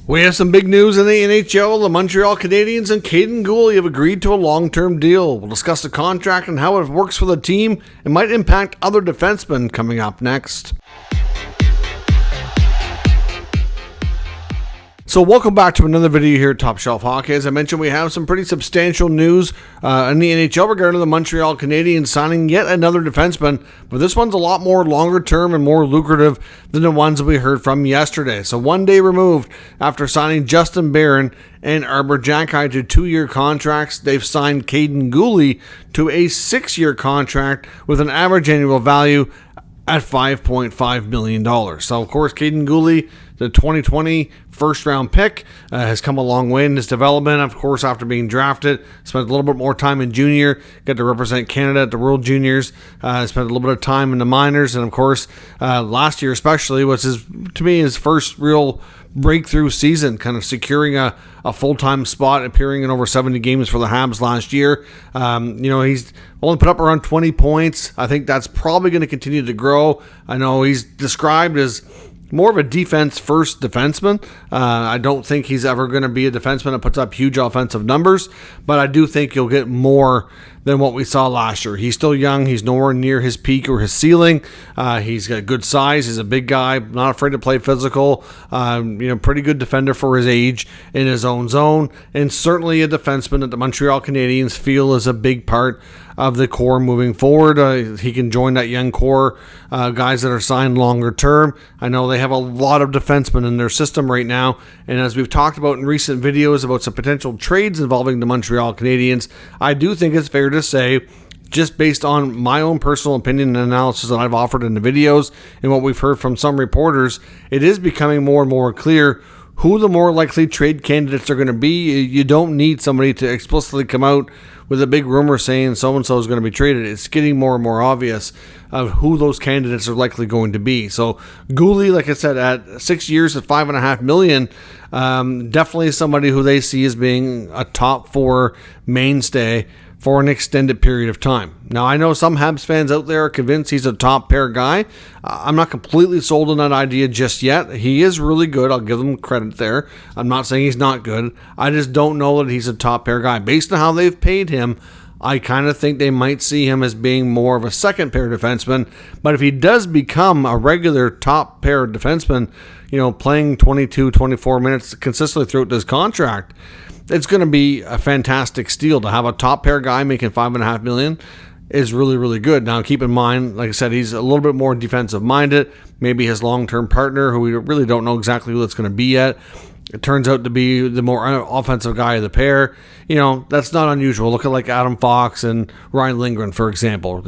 We have some big news in the NHL. The Montreal Canadiens and Kaiden Guhle have agreed to a long-term deal. We'll discuss the contract and how it works for the team and might impact other defensemen coming up next. So welcome back to another video here at Top Shelf Hockey. As I mentioned, we have some pretty substantial news in the NHL regarding the Montreal Canadiens signing yet another defenseman, but this one's a lot more longer term and more lucrative than the ones that we heard from yesterday. So 1 day removed after signing Justin Barron and Arber Xhekaj to 2-year contracts, they've signed Kaiden Guhle to a 6-year contract with an average annual value at $5.5 million. So, of course, Kaiden Guhle, the 2020 first-round pick, has come a long way in his development. Of course, after being drafted, spent a little bit more time in junior, got to represent Canada at the World Juniors, spent a little bit of time in the minors, and, of course, last year especially was, his first real breakthrough season, kind of securing a full-time spot, appearing in over 70 games for the Habs last year. He's only put up around 20 points. I think that's probably going to continue to grow. I know he's described as more of a defense-first defenseman. I don't think he's ever going to be a defenseman that puts up huge offensive numbers, but I do think you'll get more than what we saw last year. He's still young. He's nowhere near his peak or his ceiling. He's got good size. He's a big guy, not afraid to play physical. Pretty good defender for his age in his own zone, and certainly a defenseman that the Montreal Canadiens feel is a big part of the core moving forward. He can join that young core, guys that are signed longer term. I know they have a lot of defensemen in their system right now, and as we've talked about in recent videos about some potential trades involving the Montreal Canadiens, I do think it's fair to say, just based on my own personal opinion and analysis that I've offered in the videos and what we've heard from some reporters, it is becoming more and more clear who the more likely trade candidates are going to be. You don't need somebody to explicitly come out with a big rumor saying so-and-so is going to be traded. It's getting more and more obvious of who those candidates are likely going to be. So Guhle, like I said, at 6 years at $5.5 million, definitely somebody who they see as being a top 4 mainstay for an extended period of time. Now, I know some Habs fans out there are convinced he's a top pair guy. I'm not completely sold on that idea just yet. He is really good. I'll give him credit there. I'm not saying he's not good. I just don't know that he's a top pair guy. Based on how they've paid him, I kind of think they might see him as being more of a second pair defenseman. But if he does become a regular top pair defenseman, playing 22, 24 minutes consistently throughout this contract, it's going to be a fantastic steal. To have a top pair guy making $5.5 million is really, really good. Now, keep in mind, like I said, he's a little bit more defensive minded. Maybe his long-term partner, who we really don't know exactly who that's going to be yet, it turns out to be the more offensive guy of the pair. That's not unusual. Look at like Adam Fox and Ryan Lindgren, for example.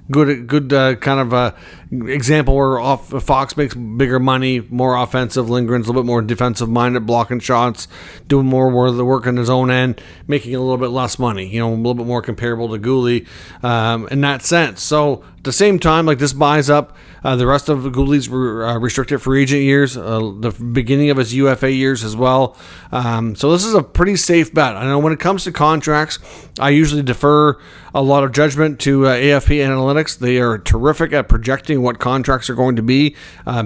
Good kind of example where Fox makes bigger money, more offensive. Lindgren's a little bit more defensive-minded, blocking shots, doing more of the work on his own end, making a little bit less money. A little bit more comparable to Guhle in that sense. So at the same time, like this buys up the rest of Guhle's restricted free agent years, the beginning of his UFA years as well. So this is a pretty safe bet. I know when it comes to contracts, I usually defer a lot of judgment to AFP Analytics. They are terrific at projecting what contracts are going to be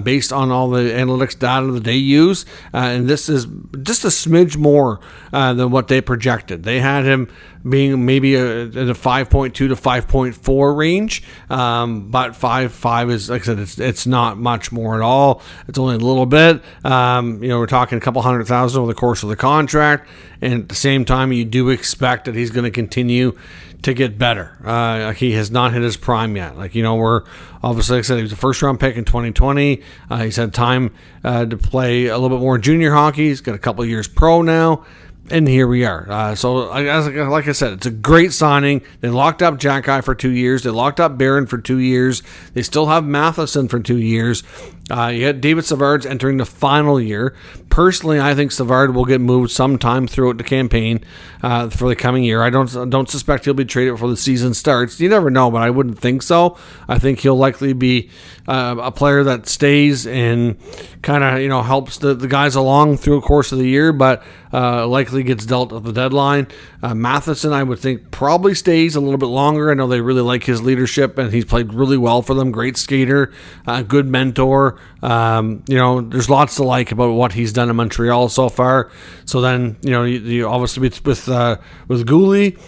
based on all the analytics data that they use. And this is just a smidge more than what they projected. They had him being maybe in the 5.2 to 5.4 range, but 5.5 is, like I said, it's not much more at all. It's only a little bit. We're talking a couple $100,000 over the course of the contract, and at the same time, you do expect that he's going to continue to get better. He has not hit his prime yet. We're obviously, like I said, he was a first-round pick in 2020. He's had time to play a little bit more junior hockey. He's got a couple of years pro now. And here we are. So, like I said, it's a great signing. They locked up Xhekaj for 2 years. They locked up Barron for 2 years. They still have Matheson for 2 years. You got David Savard's entering the final year. Personally, I think Savard will get moved sometime throughout the campaign for the coming year. I don't suspect he'll be traded before the season starts. You never know, but I wouldn't think so. I think he'll likely be a player that stays and kind of helps the guys along through the course of the year, but likely likely gets dealt at the deadline. Matheson, I would think, probably stays a little bit longer. I know they really like his leadership, and he's played really well for them. Great skater, good mentor. There's lots to like about what he's done in Montreal so far. So then, you obviously with Guhle,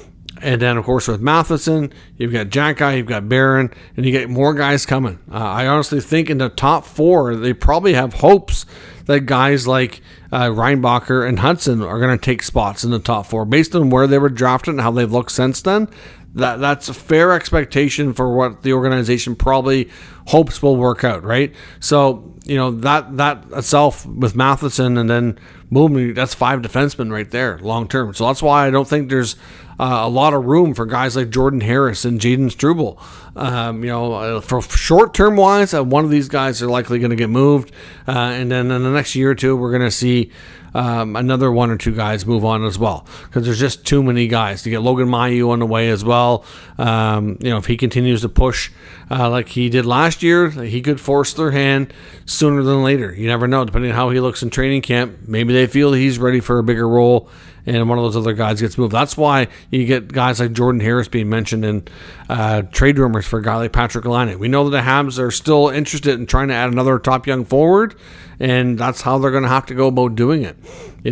and then, of course, with Matheson, you've got Xhekaj, you've got Barron, and you get more guys coming. I honestly think in the top 4, they probably have hopes that guys like Reinbacher and Hudson are going to take spots in the top 4 based on where they were drafted and how they've looked since then. That's a fair expectation for what the organization probably hopes will work out, right? So, that itself with Matheson, and then boom, that's 5 defensemen right there, long term. So that's why I don't think there's a lot of room for guys like Jordan Harris and Jaden Struble. For short-term wise, one of these guys are likely going to get moved. And then in the next year or two, we're going to see another 1 or 2 guys move on as well, because there's just too many guys. To get Logan Mailloux on the way as well. If he continues to push like he did last year, he could force their hand sooner than later. You never know, depending on how he looks in training camp. Maybe they feel he's ready for a bigger role, and one of those other guys gets moved. That's why you get guys like Jordan Harris being mentioned in trade rumors for a guy like Patrik Laine. We know that the Habs are still interested in trying to add another top young forward, and that's how they're going to have to go about doing it.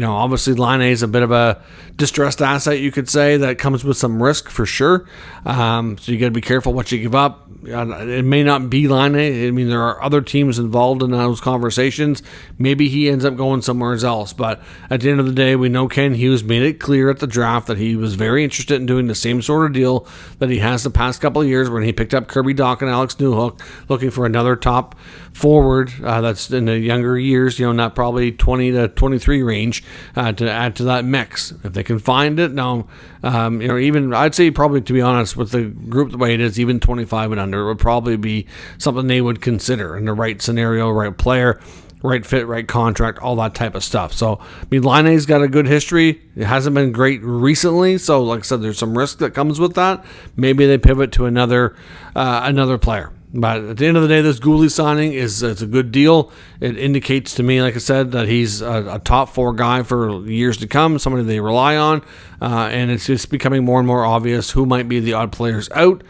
Obviously Laine is a bit of a distressed asset, you could say, that comes with some risk for sure. So you got to be careful what you give up. It may not be Laine. I mean, there are other teams involved in those conversations. Maybe he ends up going somewhere else. But at the end of the day, we know Ken Hughes made it clear at the draft that he was very interested in doing the same sort of deal that he has the past couple of years when he picked up Kirby Dach and Alex Newhook, looking for another top forward that's in the younger years, not probably 20 to 23 range, to add to that mix. If they can find it, now, even I'd say probably, to be honest, with the group the way it is, even 25 and under, it would probably be something they would consider in the right scenario, right player, right fit, right contract, all that type of stuff. So, Laine's got a good history. It hasn't been great recently. So, like I said, there's some risk that comes with that. Maybe they pivot to another player. But at the end of the day, this Guhle signing it's a good deal. It indicates to me, like I said, that he's a top 4 guy for years to come, somebody they rely on. And it's just becoming more and more obvious who might be the odd players out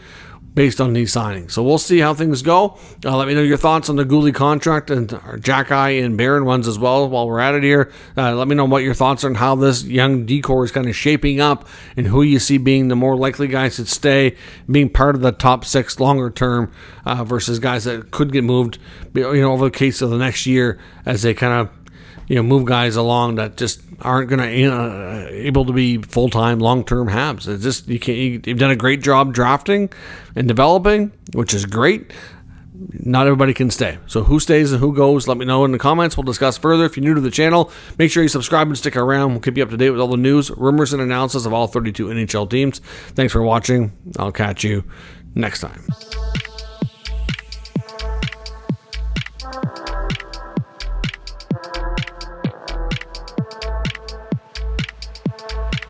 based on these signings. So we'll see how things go. Let me know your thoughts on the Guhle contract and Xhekaj and Barron ones as well while we're at it here. Let me know what your thoughts are on how this young decor is kind of shaping up and who you see being the more likely guys to stay, being part of the top 6 longer term versus guys that could get moved over the case of the next year as they kind of move guys along that just aren't going to able to be full-time, long-term Habs. It's just you've done a great job drafting and developing, which is great. Not everybody can stay. So who stays and who goes, let me know in the comments. We'll discuss further. If you're new to the channel, make sure you subscribe and stick around. We'll keep you up to date with all the news, rumors, and analysis of all 32 NHL teams. Thanks for watching. I'll catch you next time.